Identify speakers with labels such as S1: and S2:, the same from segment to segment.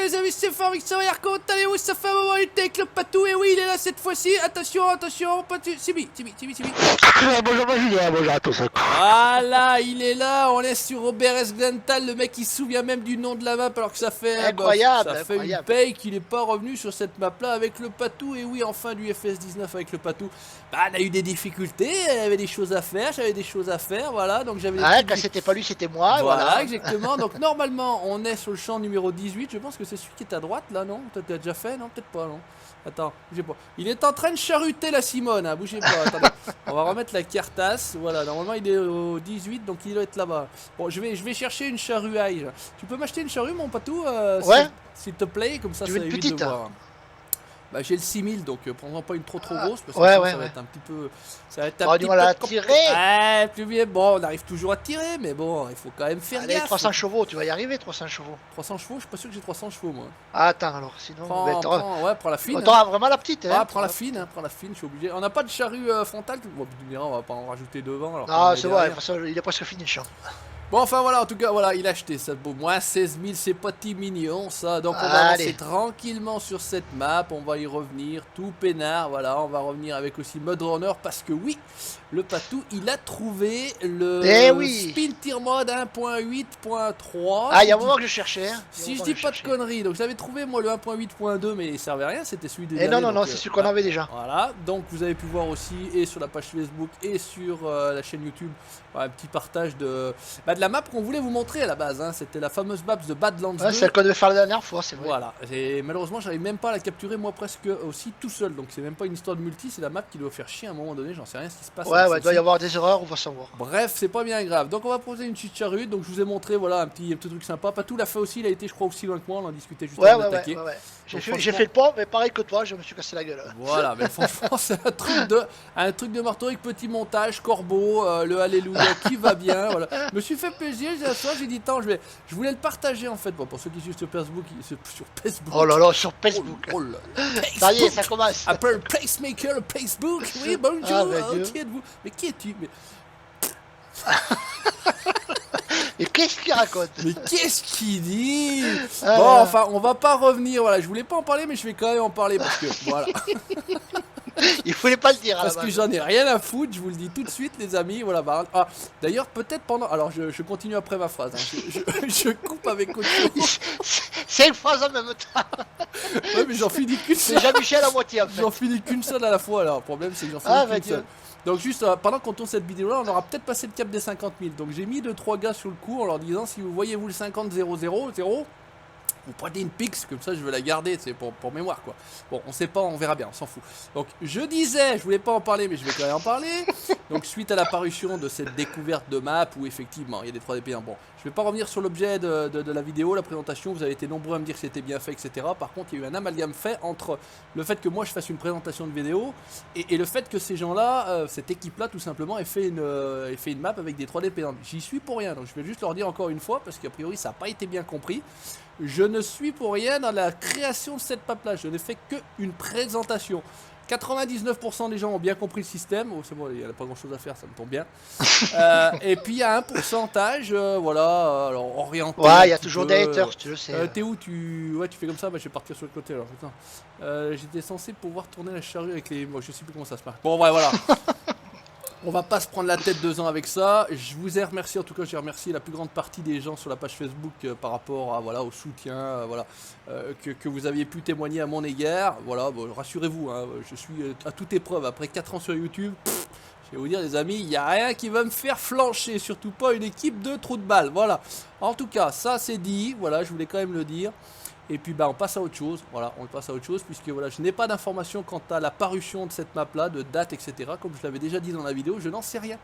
S1: les amis, c'est Fort Victor, comment allez-vous? Ça fait un moment, il était avec le patou, et oui, il est là cette fois-ci. Attention, attention, patou. Tibi.
S2: Bonjour Julien, bonjour à tous.
S1: Voilà, il est là, on est sur Robert S. Glental, le mec qui se souvient même du nom de la map alors que ça fait
S2: incroyable,
S1: ça fait une paye qu'il n'est pas revenu sur cette map là avec le patou. Et oui, enfin du FS19 avec le patou. Bah, on a eu des difficultés, il y avait des choses à faire, j'avais des choses à faire, voilà. Donc j'avais
S2: quand c'était pas lui, c'était moi.
S1: Voilà, exactement. Donc normalement, on est sur le champ numéro 18. Je pense que c'est celui qui est à droite là, non? Toi, tu as déjà fait? Non, peut-être pas, non. Attends, bougez pas. Il est en train de charuter la Simone, hein. Bougez pas, attendez. On va remettre la cartasse. Voilà, normalement il est au 18, donc il doit être là-bas. Bon, je vais chercher une charruaille. Tu peux m'acheter une charrue, mon patou?
S2: Ouais.
S1: S'il te plaît, comme ça, ça évite de voir. Bah, j'ai le 6000, donc prends-en pas une trop grosse parce que ça va être un petit peu. Ça va être un petit peu
S2: à tirer.
S1: Ouais, plus bien. Bon, on arrive toujours à tirer, mais bon, il faut quand même faire gaffe.
S2: 300 chevaux, tu vas y arriver, 300 chevaux.
S1: 300 chevaux, je suis pas sûr que j'ai 300 chevaux, moi.
S2: Ah, attends, alors, sinon.
S1: Prends la fine.
S2: T'auras vraiment la petite, hein.
S1: Ah, prends la fine, je suis obligé. On n'a pas de charrue frontale. Bon, tu me diras, on va pas en rajouter devant. Alors
S2: non, c'est vrai, de toute façon, il est presque fini le champ.
S1: Bon, enfin voilà, en tout cas, voilà, il a acheté ça. Bon, moins 16 000, c'est pas petit mignon ça. Donc on va avancer tranquillement sur cette map. On va y revenir tout peinard. Voilà, on va revenir avec aussi Mud Runner parce que oui, le patou, il a trouvé le Spin Tier Mode 1.8.3.
S2: Ah, il y a un moment que je cherchais. Hein.
S1: Si je dis pas de conneries, donc j'avais trouvé moi le 1.8.2, mais il servait à rien, c'était celui des.
S2: Non, c'est celui qu'on avait déjà.
S1: Voilà, donc vous avez pu voir aussi, et sur la page Facebook, et sur la chaîne YouTube, un petit partage de la map qu'on voulait vous montrer à la base. Hein. C'était la fameuse map de Badlands 2.
S2: C'est celle qu'on devait faire la dernière fois, c'est vrai.
S1: Voilà, et malheureusement, j'arrive même pas à la capturer moi presque aussi tout seul, donc c'est même pas une histoire de multi, c'est la map qui doit faire chier à un moment donné, j'en sais rien ce qui se passe.
S2: Ouais, il doit y avoir des erreurs, on va savoir.
S1: Bref, c'est pas bien grave. Donc on va poser une petite charrue. Donc je vous ai montré, voilà, un petit truc sympa. Patou l'a fait aussi, il a été, je crois, aussi loin que moi. On en discutait juste avant d'attaquer.
S2: Ouais. J'ai fait le pont, mais pareil que toi, je me suis cassé la gueule.
S1: Voilà, mais franchement, c'est un truc de marteau avec petit montage, corbeau, le Alléluia qui va bien. Voilà. Je me suis fait plaisir, j'ai dit, tant, je voulais le partager en fait. Bon, pour ceux qui suivent sur Facebook,
S2: Oh là là, sur Facebook. Ça y est, ça commence.
S1: Après Placemaker, Facebook. Oui, bonjour. Qui êtes-vous? Mais qui es-tu?
S2: Et qu'est-ce qu'il raconte?
S1: Mais qu'est-ce qu'il dit? Bon, enfin, on va pas revenir. Voilà, je voulais pas en parler, mais je vais quand même en parler parce que voilà.
S2: Il fallait pas le dire.
S1: Parce que j'en ai rien à foutre. Je vous le dis tout de suite, les amis. Voilà. Ah, d'ailleurs, peut-être pendant. Alors, je continue après ma phrase. Hein. Je coupe avec autre chose.
S2: C'est une phrase en même temps.
S1: Ouais, mais j'en finis qu'une seule.
S2: C'est Jean-Michel à moitié. En fait.
S1: J'en finis qu'une seule à la fois. Alors, le problème, c'est que j'en finis qu'une seule. Donc juste pendant qu'on tourne cette vidéo là, on aura peut-être passé le cap des 50 000. Donc j'ai mis 2-3 gars sur le coup en leur disant, si vous voyez vous le 50 0 0 0, vous prenez une pix, comme ça je vais la garder, c'est pour mémoire quoi. Bon, on sait pas, on verra bien, on s'en fout. Donc je disais, je voulais pas en parler, mais je vais quand même en parler. Donc suite à l'apparition de cette découverte de map où effectivement il y a des 3DP1, bon, je vais pas revenir sur l'objet de la vidéo, la présentation, vous avez été nombreux à me dire que c'était bien fait, etc. Par contre, il y a eu un amalgame fait entre le fait que moi je fasse une présentation de vidéo et le fait que ces gens-là, cette équipe-là tout simplement, ait fait une map avec des 3DP1. J'y suis pour rien, donc je vais juste leur dire encore une fois, parce qu'a priori ça n'a pas été bien compris. Je ne suis pour rien dans la création de cette map-là, je n'ai fait qu'une présentation. 99% des gens ont bien compris le système. Oh, c'est bon, il n'y a pas grand chose à faire, ça me tombe bien. Et puis il y a un pourcentage, voilà, alors orienté.
S2: Ouais, il y a toujours des haters, tu le sais.
S1: T'es où tu fais comme ça, bah, je vais partir sur le côté alors. J'étais censé pouvoir tourner la charrue avec les. Moi, je sais plus comment ça se passe. Bon, ouais, voilà. On va pas se prendre la tête 2 ans avec ça. Je vous ai remercié, en tout cas j'ai remercié la plus grande partie des gens sur la page Facebook par rapport à, voilà, au soutien que vous aviez pu témoigner à mon égard. Voilà, bon, rassurez-vous, hein, je suis à toute épreuve. Après 4 ans sur YouTube, je vais vous dire les amis, il n'y a rien qui va me faire flancher, surtout pas une équipe de trous de balle. Voilà, en tout cas ça c'est dit, voilà, je voulais quand même le dire. Et puis on passe à autre chose, voilà, on passe à autre chose puisque voilà, je n'ai pas d'informations quant à la parution de cette map là, de date, etc. Comme je l'avais déjà dit dans la vidéo, je n'en sais rien.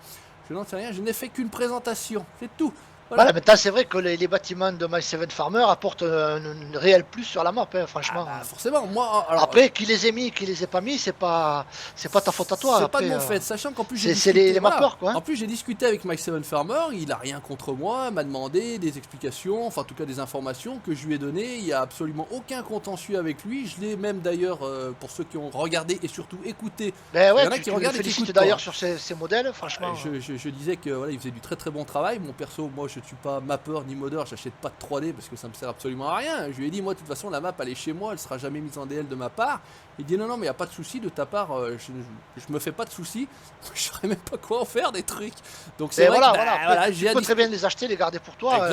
S1: Je n'ai fait qu'une présentation, c'est tout.
S2: Voilà, maintenant c'est vrai que les bâtiments de My 7 Farmer apportent un réel plus sur la map, hein, franchement.
S1: Ah bah forcément, moi. Alors,
S2: après, qui les ait mis, qui les ait pas mis, c'est pas ta faute à toi.
S1: C'est pas de mon fait, sachant qu'en plus
S2: c'est les mappeurs quoi.
S1: En plus j'ai discuté avec My 7 Farmer, il a rien contre moi, m'a demandé des explications, enfin en tout cas des informations que je lui ai données. Il y a absolument aucun contentieux avec lui. Je l'ai même d'ailleurs pour ceux qui ont regardé et surtout écouté.
S2: Ben ouais,
S1: il y en a qui regardent et qui écoutent
S2: d'ailleurs sur ces modèles, franchement.
S1: Je disais que voilà, il faisait du très très bon travail. Mon perso, moi je suis pas mappeur ni modeur, j'achète pas de 3D parce que ça me sert absolument à rien. Je lui ai dit, moi, de toute façon, la map, elle est chez moi, elle sera jamais mise en DL de ma part. Il dit, non, non, mais il n'y a pas de souci de ta part, je me fais pas de soucis. Je saurais même pas quoi en faire des trucs. Donc, c'est vrai
S2: voilà, tu peux très bien les acheter, les garder pour toi.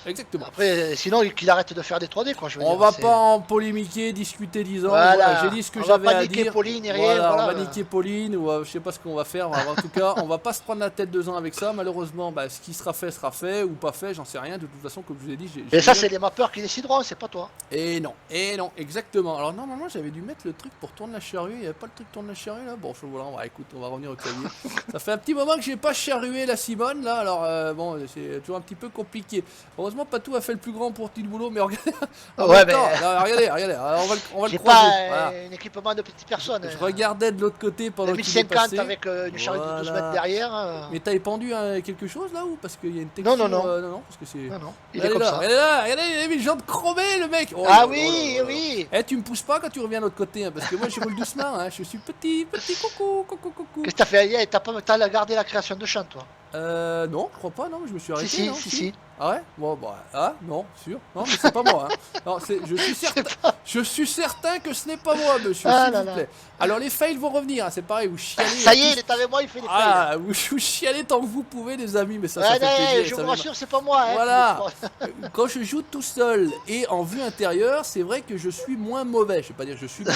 S1: Exactement.
S2: Après, sinon, qu'il arrête de faire des 3D, quoi. Je veux
S1: on
S2: dire,
S1: va pas en polémiquer, discuter 10 ans.
S2: Voilà.
S1: J'ai dit ce que j'avais à dire.
S2: Pauline et rien,
S1: on va niquer Pauline, ou je sais pas ce qu'on va faire. En tout cas, on va pas se prendre la tête 2 ans avec ça. Malheureusement, bah, ce qui sera fait ou pas fait, j'en sais rien. De toute façon, comme je vous ai dit,
S2: mais ça, c'est les mappeurs qui décideront, c'est pas toi.
S1: Et non, exactement. Alors normalement, j'avais dû mettre le truc pour tourner la charrue. Il n'y avait pas le truc tourne la charrue là. Bon, voilà, on va revenir au clavier. Ça fait un petit moment que j'ai pas charrué la Simone là. Alors bon, c'est toujours un petit peu compliqué. Heureusement, Patou a fait le plus grand pour tout le boulot, mais regardez. Regardez, on va le croiser.
S2: Pas un équipement de petite personne.
S1: Je regardais de l'autre côté pendant qu'il est
S2: 2050 avec une charrue de 12 mètres derrière.
S1: Mais t'as épandu quelque chose là ou parce qu'il y a une texture?
S2: Non,
S1: parce que c'est.
S2: Non, il est comme ça.
S1: Regardez, il a mis le genre de chromé le mec.
S2: Oui.
S1: Eh, tu me pousses pas quand tu reviens de l'autre côté, hein, parce que moi je roule doucement, hein, je suis petit coucou.
S2: Qu'est-ce que t'as fait? T'as gardé la création de chant, toi?
S1: Non, je crois pas, non, je me suis arrêté.
S2: Si.
S1: Ah ouais? Bon, bah, non, sûr. Non, mais c'est pas moi, hein. Non, je suis certain que ce n'est pas moi, monsieur, s'il vous plaît. Alors, les fails vont revenir, hein, c'est pareil, vous chialez.
S2: Ça y est, il est avec moi, il fait des fails.
S1: Vous chialez tant que vous pouvez, les amis, mais ça fait
S2: plaisir. Je vous rassure, c'est pas moi, hein.
S1: Voilà. Quand je joue tout seul et en vue intérieure, c'est vrai que je suis moins mauvais. Je vais pas dire que je suis bon.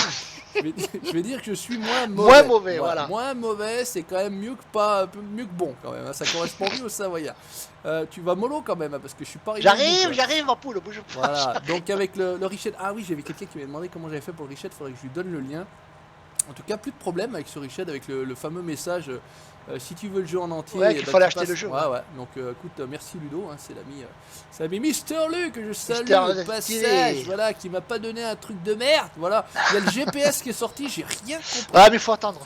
S1: Je vais dire que je suis moins mauvais.
S2: Moins mauvais, voilà.
S1: Moins mauvais, c'est quand même mieux que bon, quand même. Ça correspond mieux au Savoyard. Tu vas mollo quand même, hein, parce que je suis pas arrivé.
S2: J'arrive, ma poule, bouge pas.
S1: Voilà, donc avec le Richet. Ah oui, j'avais quelqu'un qui m'a demandé comment j'avais fait pour le Richet, faudrait que je lui donne le lien. En tout cas, plus de problème avec ce Richet, avec le fameux message. Si tu veux le jeu en entier,
S2: il fallait acheter le jeu.
S1: Ouais. Donc écoute, merci Ludo, hein, c'est l'ami Mister Lu que je salue au passage, voilà, qui m'a pas donné un truc de merde, voilà. Il y a le GPS qui est sorti, j'ai rien compris.
S2: Ah mais faut attendre.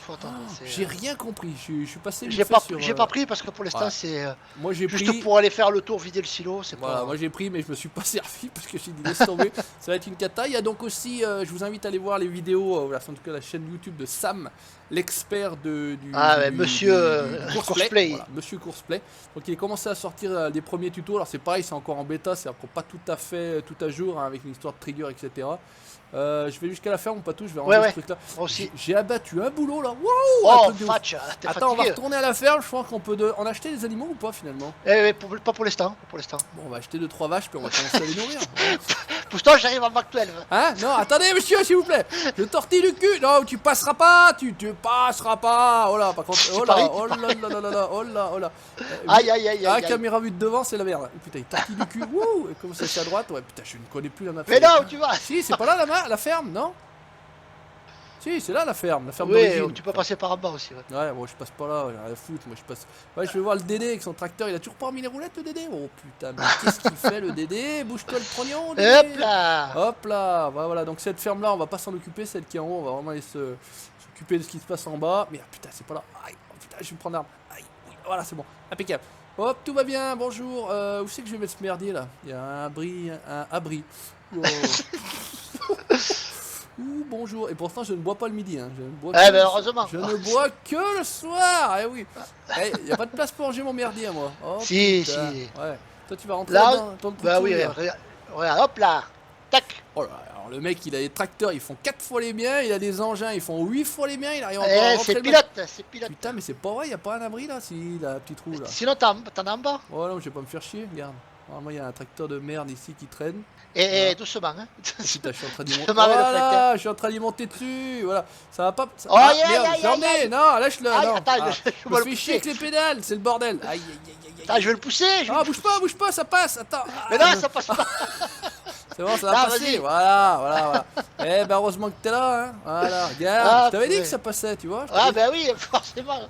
S1: J'ai rien compris, je suis passé.
S2: J'ai pas pris parce que pour l'instant c'est.
S1: Moi j'ai
S2: juste
S1: pris
S2: pour aller faire le tour, vider le silo, c'est
S1: voilà,
S2: pas.
S1: Moi j'ai pris, mais je me suis pas servi parce que j'ai dit laisse tomber, ça va être une cata. Il y a donc aussi, je vous invite à aller voir les vidéos, en tout cas la chaîne YouTube de Sam, l'expert
S2: Monsieur Courseplay.
S1: Voilà, Monsieur Courseplay. Donc il a commencé à sortir des premiers tutos. Alors c'est pareil, c'est encore en bêta, c'est encore pas tout à fait tout à jour, hein, avec une histoire de trigger, etc. Je vais jusqu'à la ferme, pas tout, je vais rendre ce truc là. J'ai abattu un boulot là. Wow, attends, on va retourner à la ferme. Je pense qu'on peut en acheter des animaux ou pas finalement?
S2: Pas pour l'instant.
S1: Bon, on va acheter 2-3 vaches puis on va commencer à les nourrir.
S2: Pousse-toi, j'arrive à Mac 12.
S1: Hein? Non, attendez monsieur, s'il vous plaît. Je tortille du cul. Non, tu passeras pas. Tu passeras pas. Oh là, par contre. Oh là.
S2: Aïe.
S1: Ah, caméra vue de devant, c'est la merde. Putain, il tortille du cul. Wouh. Et comment ça c'est à droite? Ouais, putain, je ne connais plus la map.
S2: Mais non, tu vas.
S1: Si, c'est pas là la ferme, non? Si, c'est là la ferme
S2: oui,
S1: d'origine.
S2: Tu peux passer par en bas aussi.
S1: Ouais, moi je passe pas là, j'ai rien à foutre. Moi je passe. Ouais, je vais voir le Dédé avec son tracteur. Il a toujours pas remis les roulettes, le Dédé. Oh putain, mais qu'est-ce qu'il fait le Dédé? Bouge-toi le trognon. Hop là. Voilà, donc cette ferme là, on va pas s'en occuper. Celle qui est en haut, on va vraiment aller s'occuper de ce qui se passe en bas. Mais putain, c'est pas là. Aïe, putain, je vais me prendre l'arme. Aïe, voilà, c'est bon. Impeccable. Hop, tout va bien, bonjour. Où c'est que je vais mettre ce merdier là? Il y a un abri. Oh. Bonjour, et pourtant je ne bois pas le midi, hein.
S2: Heureusement.
S1: Je ne bois que le soir. Eh oui. Il n'y a pas de place pour ranger mon merdier, moi. Oh,
S2: si.
S1: Ouais. Toi tu vas rentrer
S2: là,
S1: dans ton
S2: bah oui, regarde, hop là. Tac.
S1: Oh là, alors le mec il a des tracteurs, ils font 4 fois les miens, il a des engins, ils font 8 fois les miens, il arrive encore à rentrer
S2: c'est pilote.
S1: Putain, mais c'est pas vrai, il n'y a pas un abri là, si la petite roue là.
S2: Sinon t'en as en bas.
S1: Oh non, je vais pas me faire chier, regarde. Moi il y a un tracteur de merde ici qui traîne.
S2: Et doucement, hein.
S1: Putain, je suis en train d'y monter. Voilà, je suis en train d'y monter dessus. Voilà, ça va pas.
S2: Merde,
S1: j'en ai. Non, lâche-le.
S2: Attends, je
S1: me fais chier avec les pédales, c'est le bordel. Aïe.
S2: Attends, je vais le pousser.
S1: Bouge pas, ça passe. Attends.
S2: Mais non, ça passe pas.
S1: C'est bon, ça va passer. Voilà. Eh ben heureusement que t'es là, hein. Voilà, regarde. Je t'avais dit que ça passait, tu vois.
S2: Ben oui, forcément.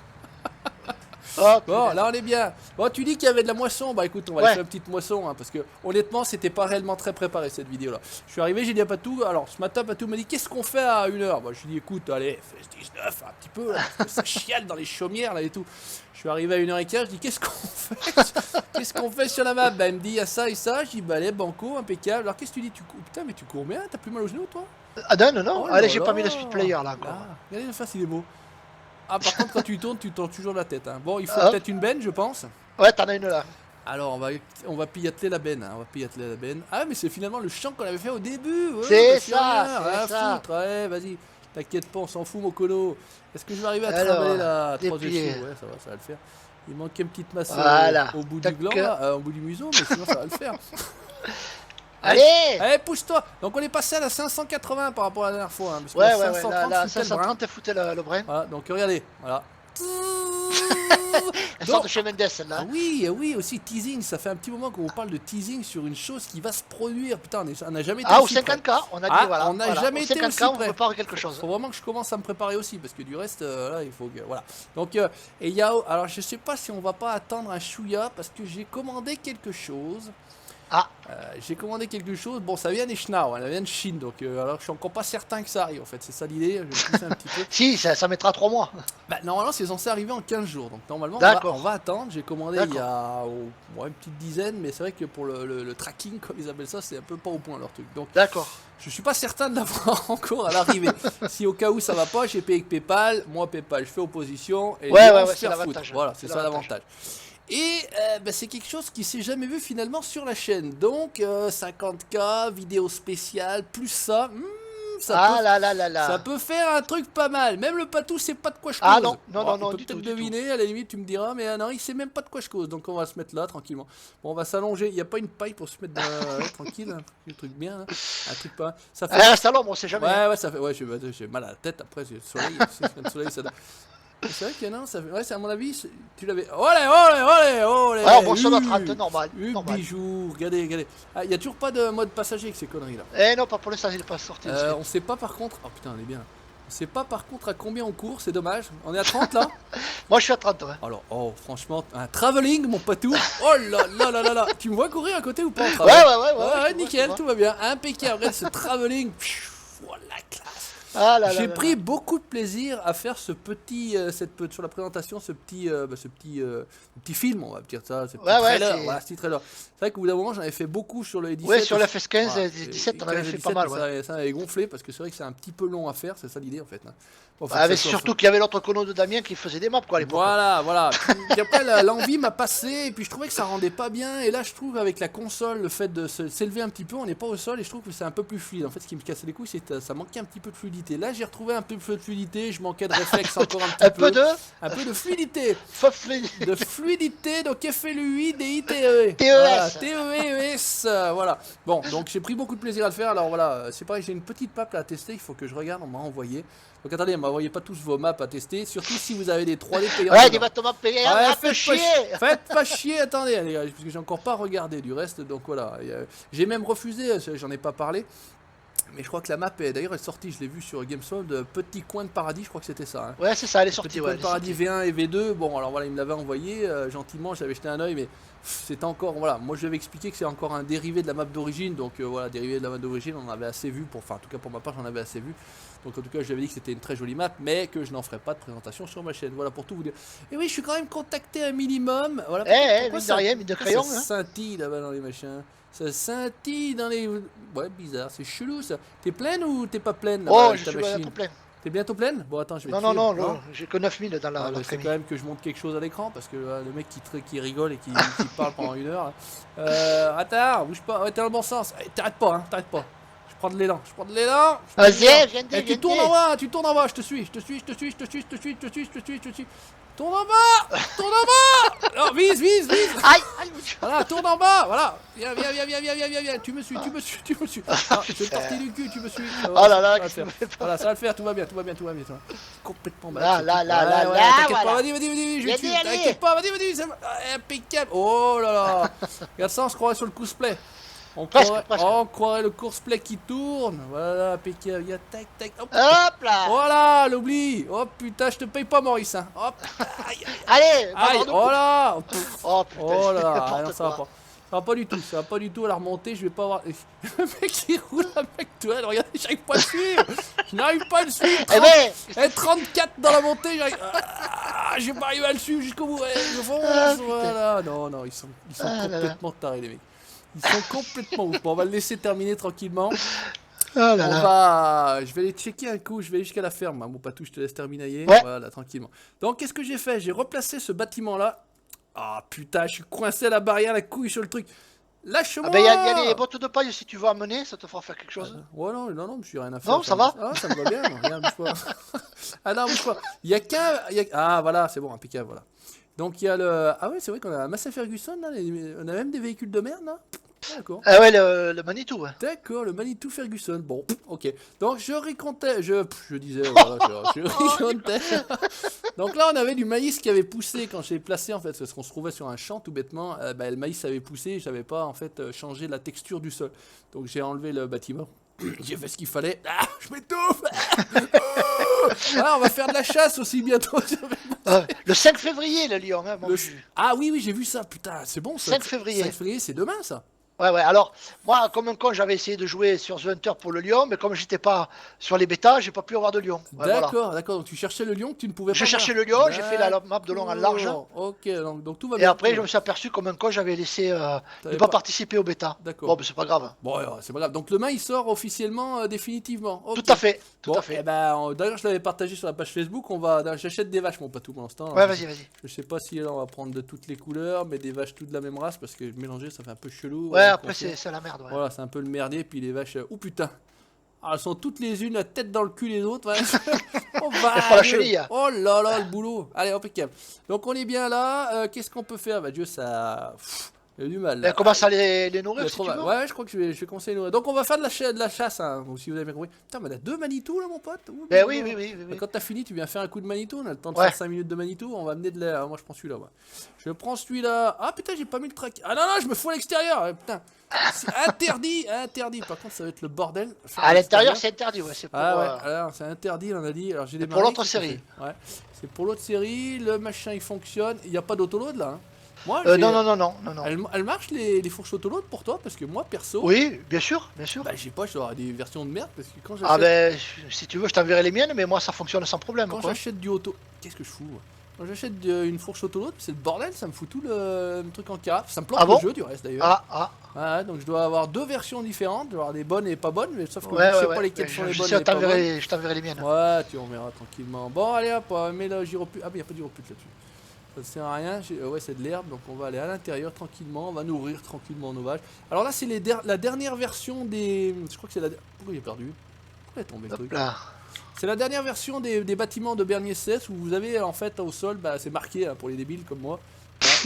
S1: Bon, là on est bien. Bon, tu dis qu'il y avait de la moisson. Bah écoute, on va aller faire une petite moisson, hein, parce que honnêtement, c'était pas réellement très préparé cette vidéo là. Je suis arrivé, j'ai dit à Patou. Alors ce matin, Patou m'a dit qu'est-ce qu'on fait à 1h. Bah, je lui ai dit écoute, allez, fais 19 un petit peu là, parce que ça chiale dans les chaumières là et tout. Je suis arrivé à 1h15, je dis qu'est-ce qu'on fait? Qu'est-ce qu'on fait sur la map? Bah, il me dit il y a ça et ça. Je dis bah, allez, banco, impeccable. Alors qu'est-ce que tu dis? Putain, mais tu cours bien, t'as plus mal au genou toi?
S2: Ah non. Allez, j'ai pas mis le speed player là.
S1: Regardez le face, il est beau. Ah, par contre, quand tu tournes toujours la tête. Hein. Bon, il faut peut-être une benne, je pense.
S2: Ouais, t'en as une là.
S1: Alors, on va pillatler la benne. Hein, on va pillatler la benne. Ah, mais c'est finalement le champ qu'on avait fait au début. Ouais,
S2: C'est
S1: bah,
S2: ça,
S1: rien
S2: c'est
S1: à
S2: ça.
S1: foutre. Ouais, vas-y. T'inquiète pas, on s'en fout, mon colo. Est-ce que je vais arriver à trimballer
S2: Alors,
S1: la 3 dessus?
S2: déplier.
S1: Ouais, ça va le faire. Il manquait une petite masse
S2: Voilà.
S1: au bout du
S2: Tac.
S1: gland, là, au bout du museau, mais sinon ça va le faire.
S2: Allez!
S1: Allez, pousse-toi. Donc on est passé à la 580 par rapport à la dernière fois. Hein, parce que
S2: Ouais,
S1: la
S2: ouais, ouais.
S1: 530,
S2: La
S1: foutait le brin.
S2: 530, elle foutait le brin.
S1: Voilà, donc regardez. Voilà.
S2: Elle sort de chez Mendes, celle-là.
S1: Ah oui, oui, aussi teasing. Ça fait un petit moment qu'on vous parle de teasing sur une chose qui va se produire. Putain, on n'a jamais été
S2: Ah, au
S1: aussi près.
S2: 50K, on a dit,
S1: Ah,
S2: voilà.
S1: on n'a
S2: voilà.
S1: jamais
S2: au
S1: été
S2: 50K,
S1: aussi
S2: on
S1: près.
S2: prépare quelque chose.
S1: Faut vraiment que je commence à me préparer aussi parce que du reste, là, il faut que voilà. Donc, et il y a, alors je sais pas si on va pas attendre un chouïa parce que j'ai commandé quelque chose.
S2: Ah,
S1: J'ai commandé quelque chose. Bon, ça vient des Schnau, hein, ça vient de Chine. Donc, alors je suis encore pas certain que ça arrive. En fait, c'est ça l'idée. Je vais pousser un petit peu.
S2: si, ça mettra 3 mois.
S1: Bah, normalement, c'est censé arriver en 15 jours. Donc, normalement,
S2: D'accord.
S1: on va attendre. J'ai commandé il y a une petite dizaine. Mais c'est vrai que pour le tracking, comme ils appellent ça, c'est un peu pas au point leur truc. Donc,
S2: D'accord.
S1: je suis pas certain de l'avoir encore à l'arrivée. Si au cas où ça va pas, j'ai payé avec PayPal. Moi, PayPal, je fais opposition. Et
S2: Ouais,
S1: on
S2: ouais,
S1: se
S2: c'est
S1: faire foutre.
S2: l'avantage.
S1: Voilà, c'est ça l'avantage. Et bah, c'est quelque chose qui s'est jamais vu finalement sur la chaîne. Donc 50K, vidéo spéciale, plus ça. Ça peut faire un truc pas mal. Même le patou sait pas de quoi je cause.
S2: Ah non, non,
S1: Bon,
S2: non,
S1: il
S2: du
S1: peut
S2: tout,
S1: peut-être
S2: du
S1: deviner, à la limite tu me diras, mais non, il sait même pas de quoi je cause. Donc on va se mettre là tranquillement. Bon, on va s'allonger. Il n'y a pas une paille pour se mettre tranquille. Un truc bien. Hein. Un truc pas. Ça fait.
S2: Reste à l'ombre, on sait jamais.
S1: Ouais, ça fait. Ouais, j'ai mal à la tête après. J'ai le soleil. Le soleil, ça. C'est vrai que non, ça fait. Ouais, c'est à mon avis, tu l'avais. Olé.
S2: Ah, bon, sur notre rate, normal. normal.
S1: Bijou, regardez. Ah, y a toujours pas de mode passager avec ces conneries là.
S2: Eh non, pas pour l'instant, il n'est pas sorti.
S1: On sait pas par contre. Oh putain, on est bien. On sait pas par contre à combien on court, c'est dommage. On est à 30 là.
S2: Moi, je suis à 30, ouais.
S1: Alors, oh, franchement, un travelling, mon patou. Oh là. Tu me vois courir à côté ou pas en
S2: Ouais,
S1: nickel, tout va bien. Impeccable. Regarde ce travelling. Voilà, classe. J'ai pris beaucoup de plaisir à faire ce petit, sur la présentation, ce petit film, on va dire ça, ce petit trailer. Voilà, ce petit trailer. C'est vrai qu'au bout d'un moment, j'en avais fait beaucoup sur le 17.
S2: Ouais, sur le FS15 et 17, on avait fait pas mal. Ouais.
S1: Ça avait gonflé parce que c'est vrai que c'est un petit peu long à faire, c'est ça l'idée en fait. Hein. Bon,
S2: mais surtout qu'il y avait l'autre cono de Damien qui faisait des maps quoi à l'époque.
S1: Voilà. Puis après, l'envie m'a passé et puis je trouvais que ça rendait pas bien. Et là, je trouve avec la console, le fait de s'élever un petit peu, on n'est pas au sol et je trouve que c'est un peu plus fluide. En fait, ce qui me cassait les couilles, c'est que ça manquait un petit peu de fluidité. Là, j'ai retrouvé un peu de fluidité, je manquais de réflexe encore un petit peu. Un peu de fluidité. De fluidité, donc FLUI, DITE. TES. Voilà. Bon, donc j'ai pris beaucoup de plaisir à le faire. Alors voilà, c'est pareil, j'ai une petite map à tester, il faut que je regarde, on m'a envoyé. Donc attendez, m'envoyez pas tous vos maps à tester, surtout si vous avez des 3D payants.
S2: Ouais, des bâtiments payants,
S1: faites pas chier, attendez, les gars, parce que j'ai encore pas regardé du reste, donc voilà. J'ai même refusé, j'en ai pas parlé. Mais je crois que la map, d'ailleurs, est sortie, je l'ai vu sur GameStop, Petit Coin de Paradis, je crois que c'était ça. Hein.
S2: Ouais, c'est ça, elle est sortie.
S1: Petit Coin de Paradis V1 et V2, bon, alors voilà, il me l'avait envoyé, gentiment, j'avais jeté un oeil, mais c'était encore, voilà, moi je lui avais expliqué que c'est encore un dérivé de la map d'origine, donc voilà, dérivé de la map d'origine, on en avait assez vu, enfin, en tout cas pour ma part, j'en avais assez vu. Donc en tout cas, je lui avais dit que c'était une très jolie map, mais que je n'en ferais pas de présentation sur ma chaîne. Voilà pour tout vous dire. Et oui, je suis quand même contacté un minimum. Voilà.
S2: Mine de rien, mine de crayon.
S1: Ça scintille là-bas dans les machins. Ça scintille dans les. Ouais, bizarre, c'est chelou ça. T'es pleine ou t'es pas pleine
S2: Oh, je suis bientôt pleine.
S1: T'es bientôt pleine? Bon, attends, je vais
S2: Non, j'ai que 9000 dans la.
S1: C'est quand même que je monte quelque chose à l'écran parce que le mec qui rigole et qui parle pendant une heure. Attends, bouge pas. Ouais, t'es dans le bon sens. T'arrêtes pas, t'arrête pas. Je prends de l'élan.
S2: Vas-y, viens de.
S1: Tu tournes en bas, je te suis. Tourne en bas. Non, vise.
S2: Aïe.
S1: Voilà, tourne en bas, voilà. Viens. Tu me suis. Non, je te tortille du cul, tu me suis.
S2: Oh là là,
S1: voilà, ça va le faire, tout va bien. Complètement
S2: mal. Là,
S1: t'inquiète pas, vas-y, je tue. T'inquiète pas, vas-y, c'est impeccable. Oh là là. Regarde ça, on se croirait sur le cosplay. On croirait le course-play qui tourne. Voilà, impeccable. Tac.
S2: Hop là.
S1: Voilà, l'oubli. Oh putain, je te paye pas, Maurice. Hein. Hop.
S2: Allez,
S1: oh là.
S2: Oh putain,
S1: oh là, ça va pas. Ça va pas du tout à la remonter, je vais pas avoir. Le mec qui roule avec toi, regardez, j'arrive pas à le suivre. Je n'arrive pas à le suivre. 34 dans la montée, j'arrive. Je vais pas arriver à le suivre jusqu'au bout. Je fonce. Voilà. Non, ils sont complètement tarés, les mecs. Ils sont complètement ouf. Bon, on va le laisser terminer tranquillement. Je vais aller checker un coup. Je vais aller jusqu'à la ferme. Mon patou, je te laisse terminer.
S2: Ouais.
S1: Voilà, tranquillement. Donc, qu'est-ce que j'ai fait? J'ai replacé ce bâtiment-là Ah putain, je suis coincé à la barrière, la couille sur le truc.
S2: Ah
S1: Lâche-moi!
S2: ben, il y a les bottes de paille si tu veux amener, ça te fera faire quelque chose.
S1: Ouais, non, non, non, je suis rien à faire.
S2: Non, ça va?
S1: Ah, ça me va bien, non, regarde, bouge pas. Ah non, bouge pas. Il y a qu'un. Ah, voilà, c'est bon, impeccable, voilà. Donc il y a le. Ah, ouais, c'est vrai qu'on a un Massey Ferguson, là. On a même des véhicules de merde, là. Ah, d'accord.
S2: Ah ouais, le Manitou, ouais.
S1: D'accord, le Manitou Ferguson. Bon, ok. Donc je racontais, je disais, voilà, je racontais. Donc là, on avait du maïs qui avait poussé quand j'ai placé, en fait, parce qu'on se trouvait sur un champ, tout bêtement. Bah, le maïs avait poussé, et j'avais pas, en fait, changé la texture du sol. Donc j'ai enlevé le bâtiment. J'ai fait ce qu'il fallait. Ah, je m'étouffe. Ah, on va faire de la chasse aussi bientôt.
S2: Le 5 février, le Lion, hein,
S1: Le... Ah oui, oui, j'ai vu ça. Putain, c'est bon ça.
S2: 5 février.
S1: 5 février, c'est demain ça.
S2: Ouais, ouais, alors, moi, comme un con, j'avais essayé de jouer sur The Hunter pour le lion, mais comme j'étais pas sur les bêtas, j'ai pas pu avoir de lion. Ouais,
S1: D'accord,
S2: voilà.
S1: d'accord. Donc tu cherchais le lion que tu ne pouvais pas
S2: Je
S1: voir.
S2: cherchais le lion, j'ai fait la map de long en large,
S1: Ok, donc tout va
S2: et
S1: bien.
S2: après, je me suis aperçu comme un con, j'avais laissé
S1: T'avais
S2: ne pas
S1: pas-
S2: participer au bêta.
S1: D'accord.
S2: Bon, ben, c'est pas grave.
S1: Bon, c'est pas grave. Donc le main il sort officiellement, définitivement. Ok.
S2: Tout à fait, tout
S1: Bon,
S2: à fait.
S1: eh ben, d'ailleurs, je l'avais partagé sur la page Facebook. J'achète des vaches, mon patou, pour l'instant.
S2: Ouais, vas-y, vas-y.
S1: Je sais pas si là, on va prendre de toutes les couleurs, mais des vaches toutes de la même race, parce que mélanger, ça fait un peu chelou.
S2: Ouais,
S1: Donc,
S2: après, c'est la merde, ouais.
S1: voilà, c'est un peu le merdier. Puis les vaches, oh putain. Ah, elles sont toutes les unes la tête dans le cul les autres. Ouais. Oh,
S2: Elles font la chenille.
S1: oh là là, le boulot. Allez, impeccable. Donc on est bien là. Qu'est-ce qu'on peut faire? Bah Dieu, ça. Il y a du mal.
S2: Elle commence à les nourrir,
S1: Il y a
S2: si
S1: trop
S2: tu
S1: mal.
S2: veux.
S1: Ouais, je crois que je vais conseiller. Donc on va faire de la chasse, hein, si vous avez bien compris. Putain, mais on a 2 Manitou là, mon pote. Ouh,
S2: Ben oui, oui, oui, oui, oui.
S1: Quand t'as fini, tu viens faire un coup de Manitou. On a le temps de
S2: Ouais.
S1: faire 5 minutes de Manitou. On va amener de l'air. Moi, je prends celui-là. Ouais. Je prends celui-là. Ah putain, j'ai pas mis le track. Ah non, non, je me fous à l'extérieur. Putain. C'est interdit, interdit. Par contre, ça va être le bordel.
S2: À l'intérieur, c'est interdit, ouais. C'est pour,
S1: Ah ouais, alors c'est interdit, on a dit. Alors j'ai des
S2: pour l'autre série.
S1: Ouais. C'est pour l'autre série. Le machin il fonctionne. Il n'y a pas d'autoload là. Hein. Moi,
S2: non, non, non, non, non, non.
S1: Elle marche les fourches autoload pour toi? Parce que moi, perso.
S2: Oui, bien sûr, bien sûr.
S1: Bah, je sais pas, je dois avoir des versions de merde. Parce que quand
S2: Ah
S1: j'achète.
S2: ben, si tu veux, je t'enverrai les miennes, mais moi, ça fonctionne sans problème,
S1: Quand
S2: quoi.
S1: j'achète du auto. Qu'est-ce que je fous? Quand j'achète une fourche autoload, c'est le bordel, ça me fout tout le truc en carafe. Ça me plante
S2: Ah bon
S1: le jeu du reste d'ailleurs.
S2: Ah, ah.
S1: Ouais, donc je dois avoir 2 versions différentes. Je dois avoir des bonnes et pas bonnes, mais sauf que
S2: Ouais,
S1: je sais
S2: ouais,
S1: pas
S2: ouais.
S1: lesquelles sont les
S2: Je
S1: bonnes
S2: sais,
S1: et les pas bonnes.
S2: je t'enverrai les miennes.
S1: Ouais, tu en verras tranquillement. Bon, allez hop, mets le gyropute. Ah, mais il n'y a pas de gyropute là-dessus. Ça sert à rien. Ouais, c'est de l'herbe, donc on va aller à l'intérieur tranquillement. On va nourrir tranquillement nos vaches. Alors là, c'est la dernière version des. Je crois que c'est la. Pourquoi il est perdu? Pourquoi il est tombé le
S2: Hop
S1: truc?
S2: là.
S1: C'est la dernière version des bâtiments de Bernier 16 où vous avez en fait au sol, bah, c'est marqué hein, pour les débiles comme moi.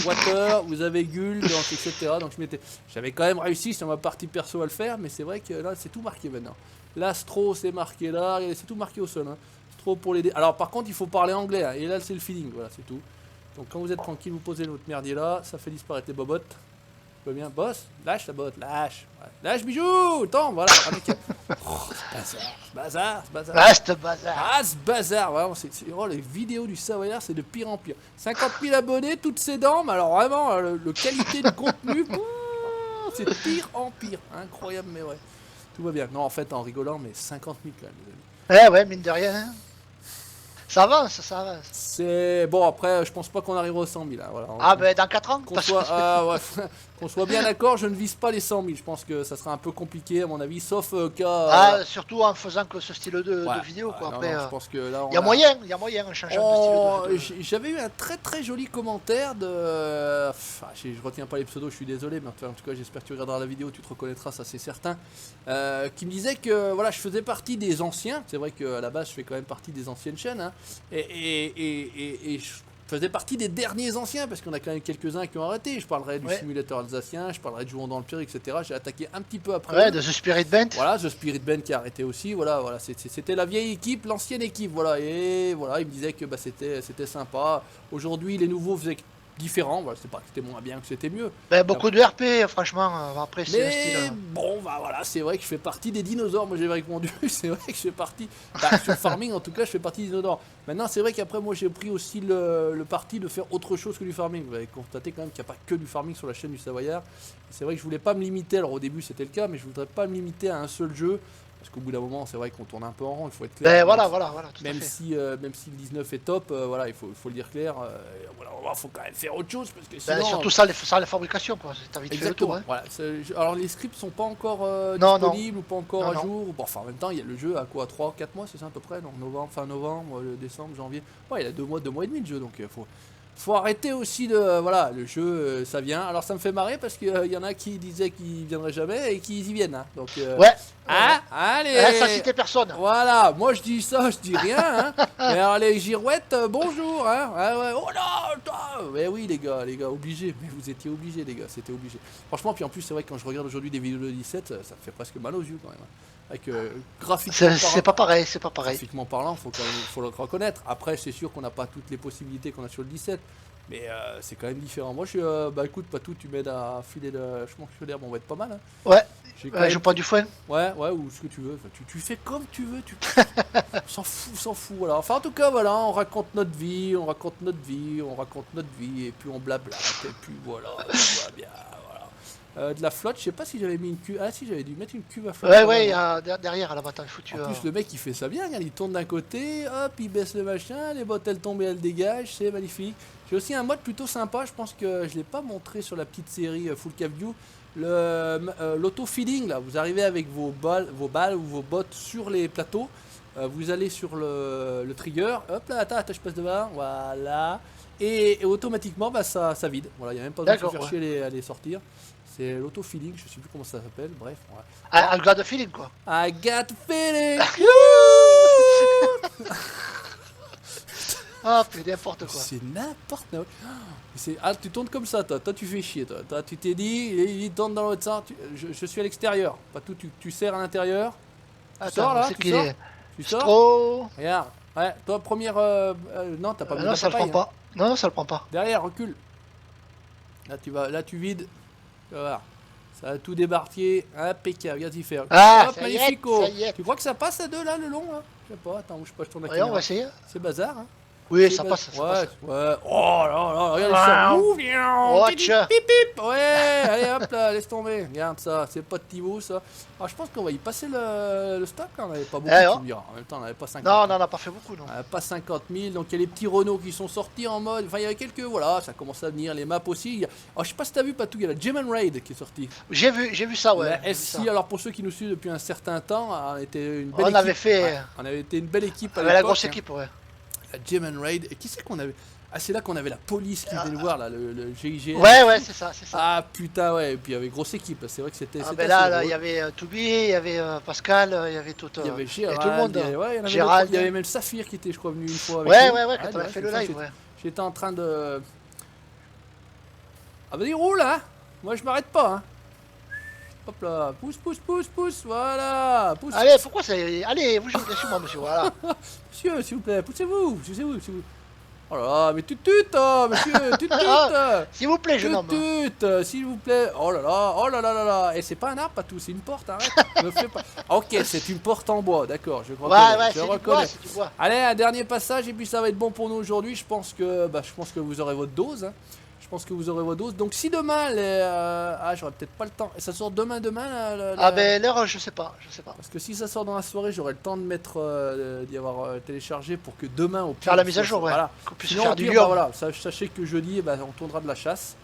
S1: Water, vous avez Gull, donc, etc. Donc j'avais quand même réussi sur ma partie perso à le faire, mais c'est vrai que là c'est tout marqué maintenant. L'Astro c'est marqué là, et c'est tout marqué au sol. Hein. Stro pour les. Alors par contre il faut parler anglais, hein, et là c'est le feeling, voilà c'est tout. Donc quand vous êtes tranquille, vous posez votre merdier là, ça fait disparaître les bobottes. Tout va bien, boss, lâche la botte, lâche. Ouais. Lâche bijou, tombe, voilà. Oh, ce bazar, ce bazar.
S2: Ah, ce bazar.
S1: Ah, ce bazar, vraiment, oh, les vidéos du Savoyard, c'est de pire en pire. 50 000 abonnés, toutes ses dents, mais alors vraiment, le qualité du contenu, c'est de pire en pire. Incroyable, mais ouais. Tout va bien. Non, en fait, en rigolant, mais 50 000 quand même, les amis.
S2: Ouais, mine de rien. Hein. Ça avance, ça avance.
S1: C'est bon, après, je pense pas qu'on arrivera aux 100 000. Hein, voilà.
S2: Ah, ben dans 4 ans.
S1: Qu'on soit, ouais, qu'on soit bien d'accord, je ne vise pas les 100 000. Je pense que ça sera un peu compliqué, à mon avis, sauf cas.
S2: Ah, surtout en faisant que ce style de vidéo, quoi.
S1: Non,
S2: Après,
S1: non, je pense que là,
S2: il y a moyen en changeant de style de.
S1: J'avais eu un très très joli commentaire de. Enfin, je retiens pas les pseudos, je suis désolé, mais en tout cas, j'espère que tu regarderas la vidéo, tu te reconnaîtras, ça c'est certain. Qui me disait que voilà, je faisais partie des anciens. C'est vrai qu'à la base, je fais quand même partie des anciennes chaînes. Hein, et je faisais partie des derniers anciens parce qu'on a quand même quelques-uns qui ont arrêté. Je parlerai du simulateur alsacien, je parlerai de Jouons dans le pire, etc. J'ai attaqué un petit peu après.
S2: Ouais, de The Spirit Band.
S1: Voilà, The Spirit Band qui a arrêté aussi. Voilà, c'était la vieille équipe, l'ancienne équipe. Voilà, et voilà, il me disait que bah, c'était sympa. Aujourd'hui, les nouveaux faisaient différent. Voilà, c'est pas que c'était moins bien, que c'était mieux.
S2: Ben, beaucoup de RP, franchement. Après, c'est le style.
S1: Bon, bah voilà, c'est vrai que je fais partie des dinosaures. Moi, j'ai répondu. C'est vrai que je fais partie. Bah, sur le farming, en tout cas, je fais partie des dinosaures. Maintenant, c'est vrai qu'après, moi, j'ai pris aussi le parti de faire autre chose que du farming. Vous avez constaté quand même qu'il n'y a pas que du farming sur la chaîne du Savoyard. C'est vrai que je voulais pas me limiter. Alors, au début, c'était le cas, mais je voudrais pas me limiter à un seul jeu. Parce qu'au bout d'un moment, c'est vrai qu'on tourne un peu en rond, il faut être clair.
S2: Ben voilà, tout
S1: même
S2: à fait.
S1: si le 19 est top, voilà, il faut le dire clair. Voilà, faut quand même faire autre chose parce que sinon.
S2: Ben, surtout ça, la fabrication, quoi. T'as vite fait le tour. Hein.
S1: Voilà, alors les scripts sont pas encore disponibles ou pas encore à jour. Bon, enfin, en même temps, il y a le jeu à quoi, 3-4 mois, c'est ça à peu près, non, novembre, fin novembre, décembre, janvier. Ouais, il a 2 mois et demi de jeu, donc faut faut arrêter aussi de... Voilà, le jeu, ça vient. Alors ça me fait marrer parce qu'il y en a qui disaient qu'ils viendraient jamais et qu'ils y viennent. Hein. Donc,
S2: Ouais.
S1: ah, allez.
S2: Ça citait personne.
S1: Voilà, moi je dis ça, je dis rien. Hein. Et alors les girouettes, bonjour. Hein. Ah, ouais. Oh là, mais oui les gars, obligés. Mais vous étiez obligés les gars, c'était obligé. Franchement, puis en plus c'est vrai que quand je regarde aujourd'hui des vidéos de 17, ça me fait presque mal aux yeux quand même. Hein. Avec graphiquement
S2: C'est pas pareil, c'est pas pareil.
S1: graphiquement parlant, faut le reconnaître. Après, c'est sûr qu'on n'a pas toutes les possibilités qu'on a sur le 17, mais c'est quand même différent. Moi, je suis, bah écoute, Patou, tu m'aides à filer le chemin sur l'herbe, on va être pas mal. Hein.
S2: Ouais.
S1: Même...
S2: Je prends du foin.
S1: Ouais, ou ce que tu veux. Enfin, tu fais comme tu veux. On s'en fout. Voilà. Enfin, en tout cas, voilà, on raconte notre vie, on raconte notre vie, et puis on blablate, et puis voilà, tout va bien. De la flotte, je sais pas si j'avais mis une cuve. Ah si, j'avais dû mettre une cuve à flotte.
S2: Ouais, derrière à la bataille foutu.
S1: En plus, le mec il fait ça bien, regarde, il tourne d'un côté, hop, il baisse le machin, les bottes elles tombent et elles dégagent, c'est magnifique. J'ai aussi un mode plutôt sympa, je pense que je l'ai pas montré sur la petite série Full Cap View. L'auto-feeding là, vous arrivez avec vos balles ou vos bottes sur les plateaux, vous allez sur le trigger, hop là, attends, je passe devant, voilà. Et automatiquement bah, ça vide, voilà, il n'y a même pas besoin de se faire chier à les sortir. C'est l'auto-feeling, je sais plus comment ça s'appelle, bref. Ouais.
S2: I got the feeling quoi.
S1: I got the feeling.
S2: Ah, c'est n'importe quoi.
S1: C'est n'importe quoi. Ah, tu tournes comme ça, toi tu fais chier, toi. Tu t'es dit, il tourne dans l'autre sens, je suis à l'extérieur. Pas tout, tu serres à l'intérieur. Tu sors là, tu sors. Regarde, ouais, toi première... non, t'as pas besoin
S2: non, ça le prend pas. Non, ça le prend pas.
S1: Derrière, recule. Là tu vides. Voilà. Ça a tout débarqué, impeccable, regarde y faire.
S2: Ah,
S1: hop, magnifico. Tu crois que ça passe à deux là, le long là? Je sais pas, attends, je sais pas, je tourne la caméra.
S2: On va essayer.
S1: C'est bazar, hein?
S2: Oui, ça passe.
S1: Ouais. Oh là là, regarde ça.
S2: Watch.
S1: Pip pip. Ouais, allez hop là, laisse tomber. Regarde ça, c'est pas de Thibaut ça. Alors je pense qu'on va y passer le stock, on n'avait pas beaucoup, tu me diras. En même temps, on n'avait pas 50 000.
S2: Non, on n'en a pas fait beaucoup, non.
S1: On n'avait pas 50 000, donc il y a les petits Renault qui sont sortis en mode. Enfin, il y avait quelques, voilà, ça commence à venir, les maps aussi. Alors je sais pas si t'as vu, Patou, il y a la Gem Raid qui est sortie.
S2: J'ai vu ça, ouais.
S1: La SC, alors pour ceux qui nous suivent depuis un certain temps, on était une belle
S2: équipe.
S1: On avait été une belle équipe.
S2: La grosse équipe, ouais.
S1: La Gem Raid. Et qui c'est qu'on avait? Ah, c'est là qu'on avait la police qui venait nous voir, là, le GIGN.
S2: Ouais, c'est ça.
S1: Ah putain, ouais, et puis il y avait grosse équipe, c'est vrai que c'était.
S2: Ah, ben là, il y avait Toubi, il y avait Pascal, il y avait tout.
S1: Il y avait Gérald,
S2: tout le monde.
S1: Il y avait même Saphir qui était, je crois, venu une fois.
S2: Avec ouais, quand on a fait le live, ouais.
S1: J'étais en train de. Ah, vas-y, roule, hein. Moi, je m'arrête pas, hein. Hop là, pousse, voilà. Pousse.
S2: Allez, pourquoi ça. Allez, vous jouez moi, monsieur, voilà.
S1: Monsieur, s'il vous plaît, poussez-vous. Oh là là, mais tut, monsieur, tut.
S2: S'il vous plaît, jeune homme.
S1: Tut, s'il vous plaît. Oh là là. Et c'est pas un arbre, pas tout, c'est une porte, arrête. Me fais pas. Ok, c'est une porte en bois, d'accord, je reconnais.
S2: Ouais, c'est du bois.
S1: Allez, un dernier passage, et puis ça va être bon pour nous aujourd'hui. Je pense que vous aurez votre dose. Hein. Donc si demain, j'aurai peut-être pas le temps. Ça sort demain
S2: Ah ben l'heure, je sais pas.
S1: Parce que si ça sort dans la soirée, j'aurai le temps de mettre, d'y avoir téléchargé pour que demain, au pire,
S2: faire la mise à jour, ouais.
S1: Voilà.
S2: Qu'on puisse
S1: sinon,
S2: faire
S1: au pire,
S2: du lion.
S1: Voilà, sachez que jeudi, on tournera de la chasse.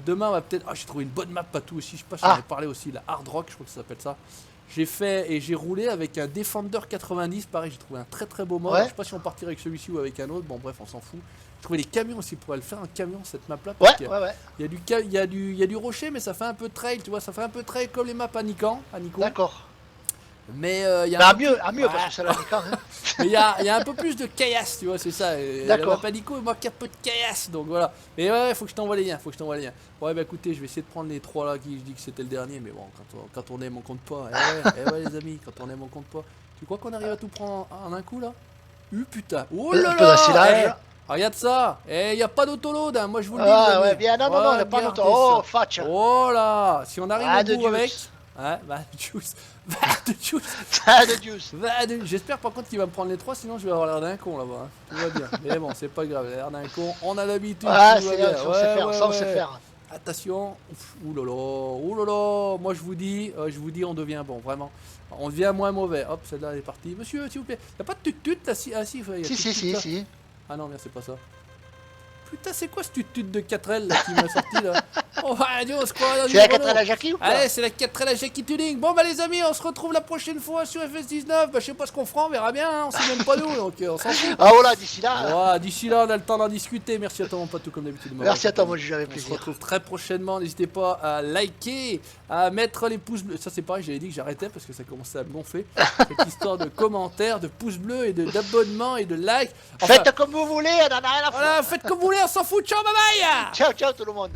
S1: Demain, on va peut-être. Ah, j'ai trouvé une bonne map, Patou aussi. Je sais pas si j'en ai parlé aussi. La Hard Rock, je crois que ça s'appelle ça. J'ai fait et j'ai roulé avec un Defender 90. Pareil, j'ai trouvé un très très beau mode.
S2: Ouais.
S1: Je sais pas si on partirait avec celui-ci ou avec un autre. Bon, bref, on s'en fout. J'ai trouvé les camions aussi. Pour le faire un camion, cette map là.
S2: Ouais.
S1: Il y a du rocher, mais ça fait un peu de trail, tu vois. Ça fait un peu de trail comme les maps à Nikon.
S2: D'accord.
S1: Mais il y a
S2: mieux parce que c'est la Nikon. Hein.
S1: Mais il y a un peu plus de caillasse, tu vois, c'est ça.
S2: D'accord.
S1: La Nico, il manque un peu de caillasse, donc voilà. Mais ouais, faut que je t'envoie les liens, Ouais, bah écoutez, je vais essayer de prendre les trois là qui je dis que c'était le dernier, mais bon, quand on aime, on compte pas. Ouais, les amis, quand on aime, on compte pas. Tu crois qu'on arrive à tout prendre en un coup là? Putain. Oh là là. Regarde ça. Il y a pas d'autoload, hein. Moi je vous le dis.
S2: Ah ouais, bien, non, il n'y a pas d'autoload. Oh, fatch.
S1: Oh là. Si on arrive au bout avec. Ouais, juice. J'espère par contre qu'il va me prendre les trois, sinon je vais avoir l'air d'un con là-bas. Hein. Tout va bien. Mais bon, c'est pas grave, l'air d'un con. On a l'habitude.
S2: Ah, c'est bien, ça on sait faire.
S1: Attention. Oulala. Moi je vous dis, on devient bon, vraiment. On devient moins mauvais. Hop, celle-là elle est partie. Monsieur, s'il vous plaît. Y'a pas de tut là? Si.
S2: Si.
S1: Ah non, merde, c'est pas ça. Putain, c'est quoi ce tutut de 4L là, qui m'a sorti là? Oh, allez, on se croit dans
S2: C'est la
S1: une
S2: 4L à Jackie ou quoi?
S1: Allez, c'est la 4L à Jackie Tuning. Bon, bah les amis, on se retrouve la prochaine fois sur FS19. Bah, je sais pas ce qu'on fera, on verra bien. Hein. On sait même pas nous, donc on s'en fout.
S2: Ah voilà, d'ici là.
S1: Ouais, d'ici là, on a le temps d'en discuter. Merci à toi, mon pote, tout comme d'habitude.
S2: Merci à toi, moi j'avais
S1: On se
S2: plaisir.
S1: retrouve très prochainement. N'hésitez pas à liker, à mettre les pouces bleus. Ça, c'est pareil, j'avais dit que j'arrêtais parce que ça commençait à me gonfler. Cette histoire de commentaires, de pouces bleus et d'abonnements et de likes. Enfin,
S2: Faites comme vous voulez, on en a rien à foutre.
S1: voilà, faites comme vous voulez, on s'en fout. Ciao, bye bye.
S2: Ciao, ciao tout le monde.